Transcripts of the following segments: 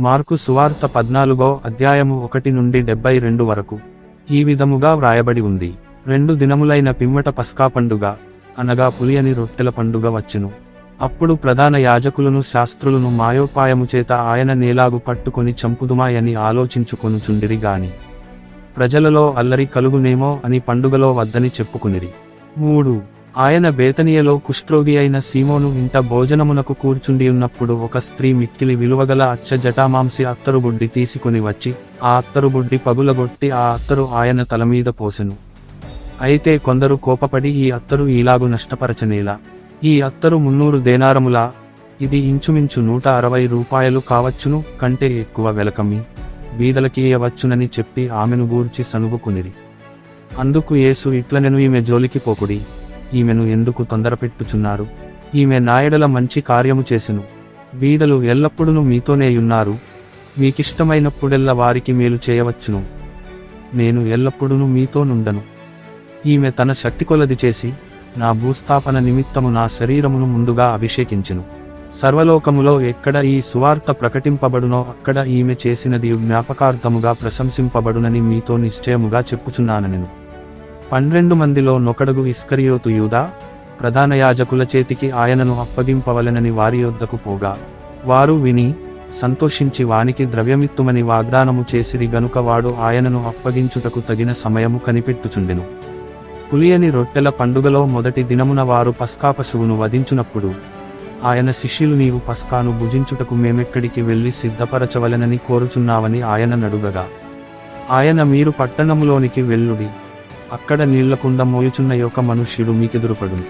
Mark సువార్త 14వ అధ్యాయము 1 నుండి 72 వరకు ఈ విధముగా వ్రాయబడి ఉంది. 2 దినములైన పిమ్మట పస్కా పండుగ అనగా పులియని రొట్టెల పండుగ వచ్చెను. అప్పుడు ప్రధాన యాజకులను శాస్త్రులను మాయోపాయము చేత ఆయన నేలాగు పట్టుకొని చంపుదుమాయని ఆలోచించుకొనుచుండిరి గాని ప్రజలలో అల్లరి కలుగునేమో అని పండుగలో వద్దని చెప్పుకునిరి. 3 ఆయన బేతనియలో కుష్ఠరోగి అయిన సీమోను ఇంట భోజనమునకు కూర్చుండియున్నప్పుడు ఒక స్త్రీ మిక్కిలి విలువగల అచ్చ జటామాంసి అత్తరుబుడ్డి తీసుకుని వచ్చి ఆ అత్తరుబుడ్డి పగులగొట్టి ఆ అత్తరు ఆయన తలమీద పోసెను. అయితే కొందరు కోపపడి ఈ అత్తరు ఈలాగు నష్టపరచనేలా, ఈ అత్తరు 300 దేనారములా, ఇది ఇంచుమించు 160 రూపాయలు కావచ్చును, కంటే ఎక్కువ వెలకమ్మి బీదలకియవచ్చునని చెప్పి ఆమెను గూర్చి సనుగుకునిరి. అందుకు యేసు ఇట్లనెను, ఈమె జోలికి పోకుడి, ఈమెను ఎందుకు తొందరపెట్టుచున్నారు? ఈమె నాయడల మంచి కార్యము చేసెను. బీదలు ఎల్లప్పుడూ మీతోనేయున్నారు, మీకిష్టమైనప్పుడెల్ల వారికి మేలు చేయవచ్చును, నేను ఎల్లప్పుడూ మీతో నుండను. ఈమె తన శక్తి కొలది చేసి నా భూస్థాపన నిమిత్తము నా శరీరమును ముందుగా అభిషేకించెను. సర్వలోకములో ఎక్కడ ఈ సువార్త ప్రకటింపబడునో అక్కడ ఈమె చేసినది జ్ఞాపకార్థముగా ప్రశంసింపబడునని మీతో నిశ్చయముగా చెప్పుచున్నానెను. 12 మందిలో నొకడుగు ఇస్కరియోతు యూదా ప్రధాన యాజకుల చేతికి ఆయనను అప్పగింపవలెనని వారి యొద్దకు పోగా వారు విని సంతోషించి వానికి ద్రవ్యమిత్తుమని వాగ్దానము చేసిరి గనుక వాడు ఆయనను అప్పగించుటకు తగిన సమయము కనిపెట్టుచుండెను. పులియని రొట్టెల పండుగలో మొదటి దినమున వారు పస్కా పశువును వధించునప్పుడు ఆయన శిష్యులు, నీవు పస్కాను భుజించుటకు మేమెక్కడికి వెళ్లి సిద్ధపరచవలెనని కోరుచున్నావని ఆయన నడుగగా ఆయన, మీరు పట్టణములోనికి వెళ్ళుడి, అక్కడ నీళ్లకుండ మోయుచున్న యొక్క మనుష్యుడు మీకెదురుపడును.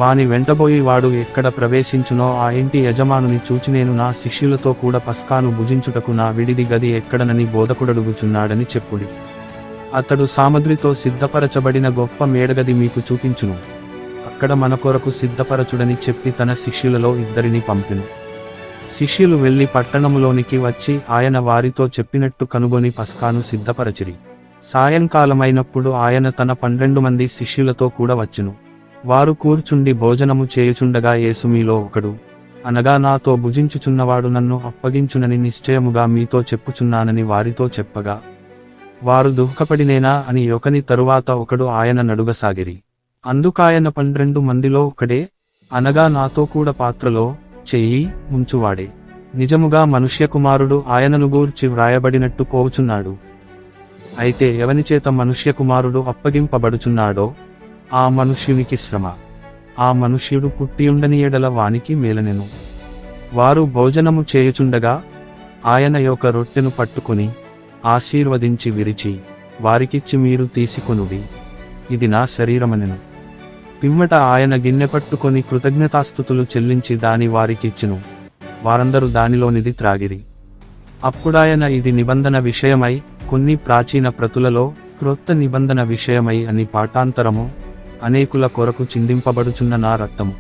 వాని వెంటబోయి వాడు ఎక్కడ ప్రవేశించునో ఆ ఇంటి యజమానుని చూచి, నేను నా శిష్యులతో కూడా పస్కాను భుజించుటకు నా విడిది గది ఎక్కడనని బోధకుడడుగుచున్నాడని చెప్పుడి. అతడు సామగ్రితో సిద్ధపరచబడిన గొప్ప మేడగది మీకు చూపించును, అక్కడ మన కొరకు సిద్ధపరచుడని చెప్పి తన శిష్యులలో 2 పంపెను. శిష్యులు వెళ్లి పట్టణములోనికి వచ్చి ఆయన వారితో చెప్పినట్టు కనుగొని పస్కాను సిద్ధపరచిరి. సాయంకాలమైనప్పుడు ఆయన తన 12 మంది శిష్యులతో కూడా వచ్చెను. వారు కూర్చుండి భోజనము చేయుచుండగా యేసు, మీలో ఒకడు అనగా నాతో భుజించుచున్నవాడు నన్ను అప్పగించునని నిశ్చయముగా మీతో చెప్పుచున్నానని వారితో చెప్పగా వారు దుఃఖపడినేనా అని ఒకని తరువాత ఒకడు ఆయన నడుగసాగిరి. అందుకాయన 12 మందిలో ఒకడే అనగా నాతో కూడా పాత్రలో చెయ్యి ఉంచువాడే. నిజముగా మనుష్య కుమారుడు ఆయనను గూర్చి వ్రాయబడినట్టు పోవుచున్నాడు. అయితే ఎవనిచేత మనుష్య కుమారుడు అప్పగింపబడుచున్నాడో ఆ మనుష్యునికి శ్రమ, ఆ మనుష్యుడు పుట్టియుండని ఎడల వానికి మేలనెను. వారు భోజనము చేయుచుండగా ఆయన యొక్క రొట్టెను పట్టుకుని ఆశీర్వదించి విరిచి వారికిచ్చి, మీరు తీసుకొనుడి, ఇది నా శరీరమనెను. పిమ్మట ఆయన గిన్నె పట్టుకొని కృతజ్ఞతాస్తుతులు చెల్లించి దాని వారికిచ్చెను. వారందరూ దానిలోనిది త్రాగిరి. అప్పుడాయన, ఇది నిబంధన విషయమై కొన్ని ప్రాచీన ప్రతులలో క్రొత్త నిబంధన విషయమై అని పాఠాంతరము అనేకుల కొరకు చిందింపబడుచున్న నా రక్తము.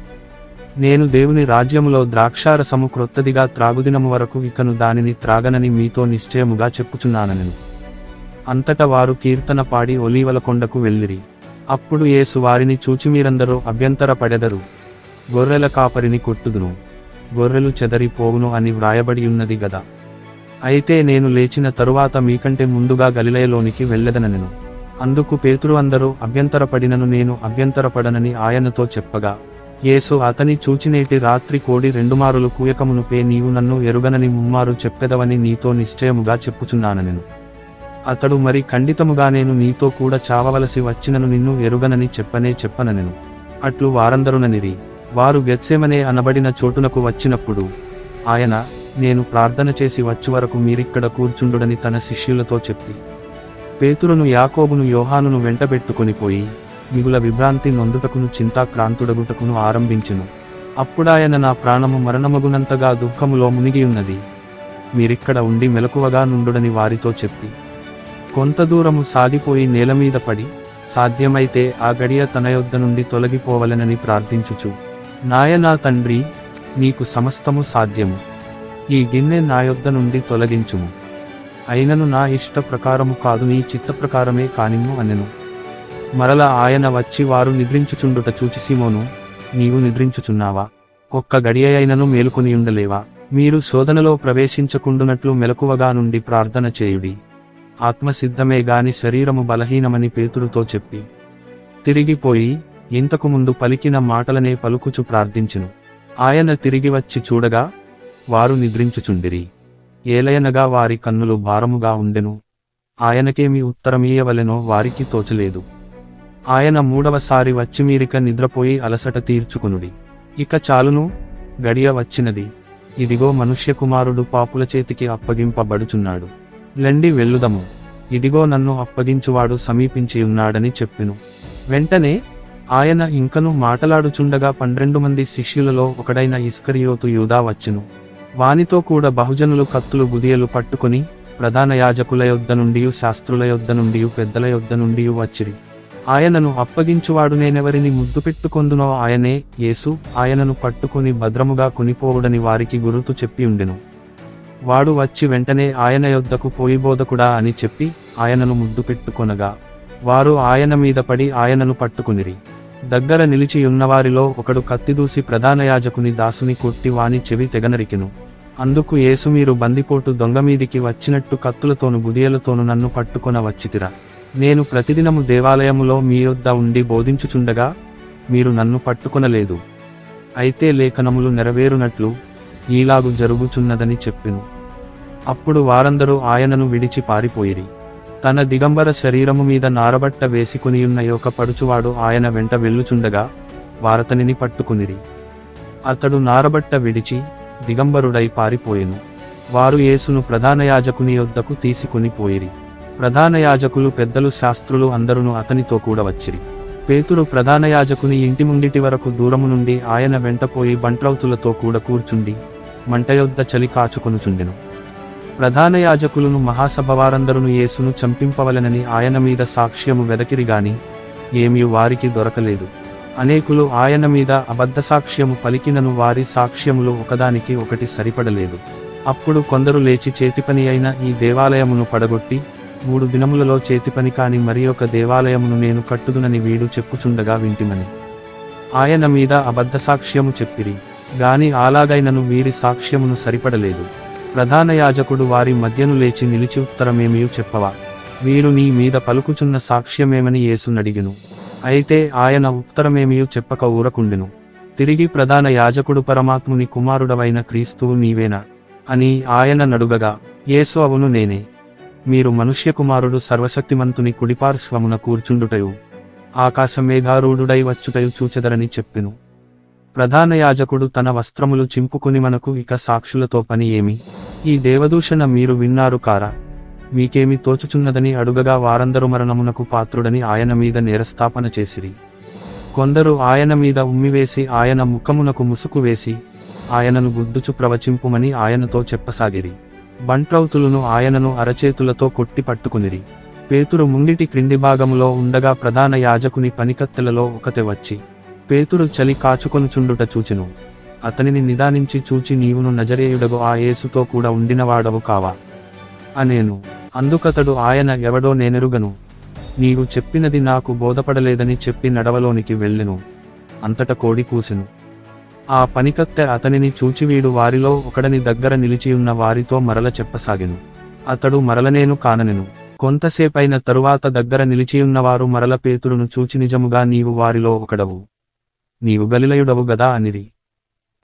నేను దేవుని రాజ్యములో ద్రాక్షారసము క్రొత్తదిగా త్రాగుదినము వరకు ఇకను దానిని త్రాగనని మీతో నిశ్చయముగా చెప్పుచున్నానెను. అంతటా వారు కీర్తన పాడి ఒలీవల కొండకు వెళ్ళిరి. అప్పుడు యేసు వారిని చూచి, మీరందరూ అభ్యంతరపడెదరు, గొర్రెల కాపరిని కొట్టుదును, గొర్రెలు చెదరిపోవును అని వ్రాయబడి ఉన్నది గదా. అయితే నేను లేచిన తరువాత మీకంటే ముందుగా గలిలయలోనికి వెళ్ళెదనెను. అందుకు పేతురు, అందరూ అభ్యంతరపడినను నేను అభ్యంతరపడనని ఆయనతో చెప్పగా యేసు అతని చూచి, నేటి రాత్రి కోడి 2 మారులు కూయకమునుపే నీవు నన్ను ఎరుగనని 3 మారు చెప్పెదవని నీతో నిశ్చయముగా చెప్పుచున్నానెను. అతడు, మరి ఖండితముగా నేను నీతో కూడా చావవలసి వచ్చినను నిన్ను ఎరుగనని చెప్పనెను. అట్లు వారందరుననిరి. వారు గెత్సేమనే అనబడిన చోటునకు వచ్చినప్పుడు ఆయన, నేను ప్రార్థన చేసి వచ్చు వరకు మీరిక్కడ కూర్చుండుడని తన శిష్యులతో చెప్పి పేతురును, యాకోబును, యోహానును వెంటబెట్టుకొని పోయి మిగుల విభ్రాంతి నొందుటకును చింతాక్రాంతుడగుటకును ఆరంభించెను. అప్పుడాయన, నా ప్రాణము మరణమగునంతగా దుఃఖములో మునిగియున్నది, మీరిక్కడ ఉండి మెలకువగా నుండుడని వారితో చెప్పి కొంత దూరము సాగిపోయి నేలమీద పడి, సాధ్యమైతే ఆ గడియ తన యొద్ద నుండి తొలగిపోవలెనని ప్రార్థించుచు, నాయనా తండ్రి, నీకు సమస్తము సాధ్యము, ఈ గిన్నె నా యొద్ద నుండి తొలగించుము, అయినను నా ఇష్ట ప్రకారము కాదు, నీ చిత్త ప్రకారమే కానిమ్ము అనెను. మరల ఆయన వచ్చి వారు నిద్రించుచుండుట చూచి, సీమోను, నీవు నిద్రించుచున్నావా? ఒక్క గడియ అయినను మేలుకొని ఉండలేవా? మీరు శోధనలో ప్రవేశించకుండునట్లు మెలకువగా నుండి ప్రార్థన చేయుడి. ఆత్మసిద్ధమే గాని శరీరము బలహీనమని పేతురుతో చెప్పి తిరిగిపోయి ఇంతకుముందు పలికిన మాటలనే పలుకుచు ప్రార్థించును. ఆయన తిరిగి వచ్చి చూడగా వారు నిద్రించుచుండిరి. ఏలయనగా వారి కన్నులు భారముగా ఉండెను. ఆయనకేమి ఉత్తరమీయవలెనో వారికి తోచలేదు. ఆయన మూడవసారి వచ్చి మీరిక నిద్రపోయి అలసట తీర్చుకునుడి. ఇక చాలును, గడియ వచ్చినది. ఇదిగో మనుష్యకుమారుడు పాపుల చేతికి అప్పగింపబడుచున్నాడు. లెండి వెళ్ళుదము. ఇదిగో నన్ను అప్పగించువాడు సమీపించియున్నాడని చెప్పెను. వెంటనే ఆయన ఇంకను మాటలాడుచుండగా 12 మంది శిష్యులలో ఒకడైన ఇస్కరియోతు యూదా వచ్చెను. వానితో కూడా బహుజనులు కత్తులు గుదియలు పట్టుకొని ప్రధాన యాజకుల యొద్ద నుండియు శాస్త్రుల యొద్ద నుండియు పెద్దల యొద్ద నుండియు వచ్చిరి. ఆయనను అప్పగించువాడు నేనెవరిని ముద్దు పెట్టుకొందునో ఆయనే యేసు. ఆయనను పట్టుకుని భద్రముగా కొనిపోవుడని వారికి గురుతు చెప్పి ఉండెను. వాడు వచ్చి వెంటనే ఆయన యొద్దకు పోయి బోధకుడా అని చెప్పి ఆయనను ముద్దు పెట్టుకొనగా వారు ఆయన మీద పడి ఆయనను పట్టుకునిరి. దగ్గర నిలిచియున్నవారిలో ఒకడు కత్తిదూసి ప్రధాన యాజకుని దాసుని కొట్టి వాని చెవి తెగనరికెను. అందుకు యేసు, మీరు బందిపోటు దొంగమీదికి వచ్చినట్టు కత్తులతోను గుదియలతోను నన్ను పట్టుకొన వచ్చితిరా. నేను ప్రతిదినము దేవాలయములో మీ యొద్ద ఉండి బోధించుచుండగా మీరు నన్ను పట్టుకొనలేదు. అయితే లేఖనములు నెరవేరునట్లు ఈలాగు జరుగుచున్నదని చెప్పెను. అప్పుడు వారందరూ ఆయనను విడిచి పారిపోయిరి. తన దిగంబర శరీరము మీద నారబట్ట వేసికొనియున్న ఒక పడుచువాడు ఆయన వెంట వెళ్ళుచుండగా వారతనిని పట్టుకునిరి. అతడు నారబట్ట విడిచి దిగంబరుడై పారిపోయెను. వారు యేసును ప్రధాన యాజకుని యొద్దకు తీసుకొని పోయిరి. ప్రధాన యాజకులు, పెద్దలు, శాస్త్రులు అందరును అతనితో కూడా వచ్చిరి. పేతురు ప్రధాన యాజకుని ఇంటి ముంగిటి వరకు దూరము నుండి ఆయన వెంటపోయి బంట్రౌతులతో కూడా కూర్చుండి మంటయొద్ద చలి కాచుకొనుచుండెను. ప్రధాన యాజకులను మహాసభవారందరును యేసును చంపింపవలెనని ఆయన మీద సాక్ష్యము వెదకిరిగాని ఏమీ వారికి దొరకలేదు. అనేకులు ఆయన మీద అబద్ధ సాక్ష్యము పలికినను వారి సాక్ష్యములు ఒకదానికి ఒకటి సరిపడలేదు. అప్పుడు కొందరు లేచి చేతిపని అయిన ఈ దేవాలయమును పడగొట్టి 3 దినములలో చేతిపని కాని మరి ఒక దేవాలయమును నేను కట్టుదునని వీడు చెప్పుచుండగా వింటిమని ఆయన మీద అబద్ధ సాక్ష్యము చెప్పిరి. గాని అలాగైనను వీరి సాక్ష్యమును సరిపడలేదు. ప్రధాన యాజకుడు వారి మధ్యను లేచి నిలిచి, ఉత్తరమేమియు చెప్పవా? వీరు నీ మీద పలుకుచున్న సాక్ష్యమేమని యేసునడిగెను. అయితే ఆయన ఉత్తరమేమియు చెప్పక ఊరకుండెను. తిరిగి ప్రధాన యాజకుడు, పరమాత్ముని కుమారుడవైన క్రీస్తువు నీవేనా అని ఆయన నడుగగా యేసు, అవును నేనే. మీరు మనుష్యకుమారుడు సర్వశక్తిమంతుని కుడిపార్శ్వమున కూర్చుండుటయు ఆకాశమేఘారూఢుడై వచ్చుటయు చూచెదరని చెప్పెను. ప్రధాన యాజకుడు తన వస్త్రములు చింపుకుని, మనకు ఇక సాక్షులతో పని ఏమి? ఈ దేవదూషణ మీరు విన్నారు కారా? మీకేమి తోచుచున్నదని అడుగగా వారందరూ మరణమునకు పాత్రుడని ఆయన మీద నేరస్థాపన చేసిరి. కొందరు ఆయన మీద ఉమ్మివేసి ఆయన ముఖమునకు ముసుకు వేసి ఆయనను గుద్దుచు ప్రవచింపుమని ఆయనతో చెప్పసాగిరి. బంట్రౌతులను ఆయనను అరచేతులతో కొట్టి పట్టుకునిరి. పేతురు ముంగిటి క్రింది భాగములో ఉండగా ప్రధాన యాజకుని పనికత్తెలలో ఒకతే వచ్చి పేతురు చలి కాచుకొనుచుండుట చూచెను. అతనిని నిదానించి చూచి, నీవును నజరేయుడగు ఆ యేసుతో కూడా ఉండినవాడవు కావా అనేను. అందుకతడు, ఆయన ఎవడో నేనెరుగను, నీవు చెప్పినది నాకు బోధపడలేదని చెప్పి నడవలోనికి వెళ్ళెను. అంతట కోడి కూసెను. ఆ పనికత్తె అతనిని చూచి వీడు వారిలో ఒకడని దగ్గర నిలిచియున్న వారితో మరల చెప్పసాగెను. అతడు మరలనేను కాననెను. కొంతసేపైన తరువాత దగ్గర నిలిచియున్నవారు మరల పేతురును చూచి, నిజముగా నీవు వారిలో ఒకడవు, నీవు గలిలయుడవు గదా అనిరి.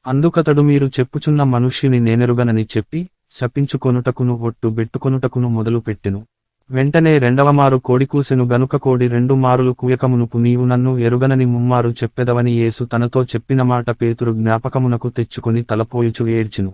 అందుకతడు, మీరు చెప్పుచున్న మనుష్యుని నేనెరుగనని చెప్పి శపించుకొనుటకును ఒట్టు బెట్టుకొనుటకును మొదలు పెట్టెను. వెంటనే రెండవమారు కోడి కూసెను గనుక కోడి 2 మారులు కూయకమునుపు, నీవు నన్ను ఎరుగనని ముమ్మారు చెప్పెదవని యేసు తనతో చెప్పిన మాట పేతురు జ్ఞాపకమునకు తెచ్చుకొని తలపోయుచు ఏడ్చెను.